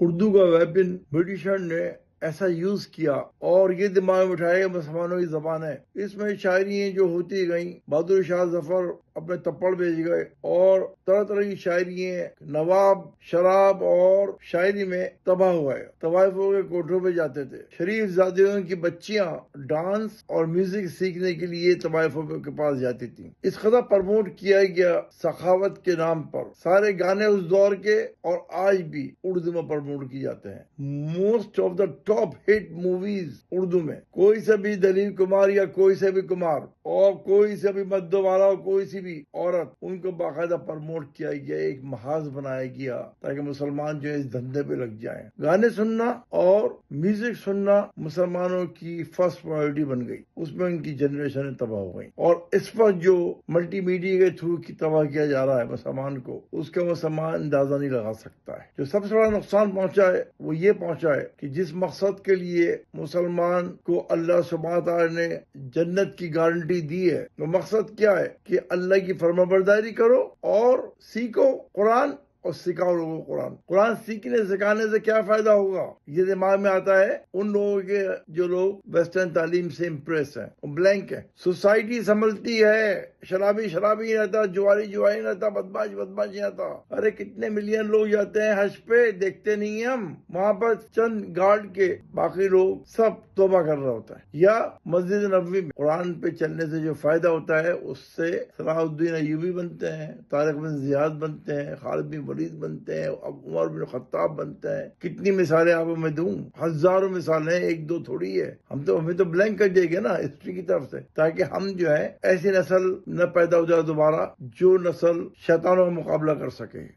اردو کا ویپن برٹشر نے ایسا یوز کیا اور یہ دماغ میں اٹھایا کہ مسلمانوں کی زبان ہے. اس میں شاعری جو ہوتی گئیں، بہادر شاہ ظفر اپنے تپڑ بھیج گئے اور طرح طرح کی شاعری، نواب شراب اور شاعری میں تباہ ہوا ہے. طوائفوں کے کوٹھوں پہ جاتے تھے. شریف زادیوں کی بچیاں ڈانس اور میوزک سیکھنے کے لیے طوائفوں کے پاس جاتی تھیں. اس قدر پروموٹ کیا گیا سخاوت کے نام پر. سارے گانے اس دور کے اور آج بھی اردو میں پروموٹ کیے جاتے ہیں. Most of the top hit movies Urdu میں، کوئی سے بھی دلیل کمار یا کوئی سے بھی کمار اور کوئی سے بھی مدو والا اور کوئی سی بھی عورت، ان کو باقاعدہ پروموٹ کیا گیا، ایک محاذ بنایا گیا تاکہ مسلمان جو ہے اس دھندے پہ لگ جائیں. گانے سننا اور میوزک سننا مسلمانوں کی فرسٹ پرائورٹی بن گئی. اس میں ان کی جنریشن تباہ ہو گئی اور اس پر جو ملٹی میڈیا کے تھرو کی تباہ کیا جا رہا ہے مسلمان کو، اس کا مسلمان اندازہ نہیں لگا سکتا ہے. جو سب سے بڑا نقصان پہنچا ہے وہ یہ پہنچا ہے کہ جس مقصد کے لیے مسلمان کو اللہ سبحانہ تعالی نے جنت کی گارنٹی دی ہے، وہ مقصد کیا ہے کہ اللہ کی فرمانبرداری کرو اور سیکھو قرآن اور سکھاؤ لوگوں کو قرآن. قرآن سیکھنے سکھانے سے کیا فائدہ ہوگا، یہ دماغ میں آتا ہے ان لوگوں کے جو لوگ ویسٹرن تعلیم سے امپریس ہیں، بلینک ہے. سوسائٹی سنبھلتی ہے، شرابی شرابی رہتا، جواری جواری رہتا، بدماش بدماش رہتا. ارے کتنے ملین لوگ جاتے ہیں حج پہ، دیکھتے نہیں ہیں ہم. وہاں پر چند گارڈ کے باقی لوگ سب توبہ کر رہا ہوتا ہے. یا مسجد نبوی میں قرآن پہ چلنے سے جو فائدہ ہوتا ہے، اس سے صلاح الدین ایوبی بنتے ہیں، طارق بن زیاد بنتے ہیں، خالد بن ولید بنتے ہیں، عمر بن خطاب بنتے ہیں. کتنی مثالیں آپ کو میں دوں، ہزاروں مثالیں، ایک دو تھوڑی ہے. ہمیں تو بلینک کر دے گا نا ہسٹری کی طرف سے، تاکہ ہم جو ہے ایسی نسل نہ پیدا ہو جائے دوبارہ جو نسل شیطانوں کا مقابلہ کر سکے.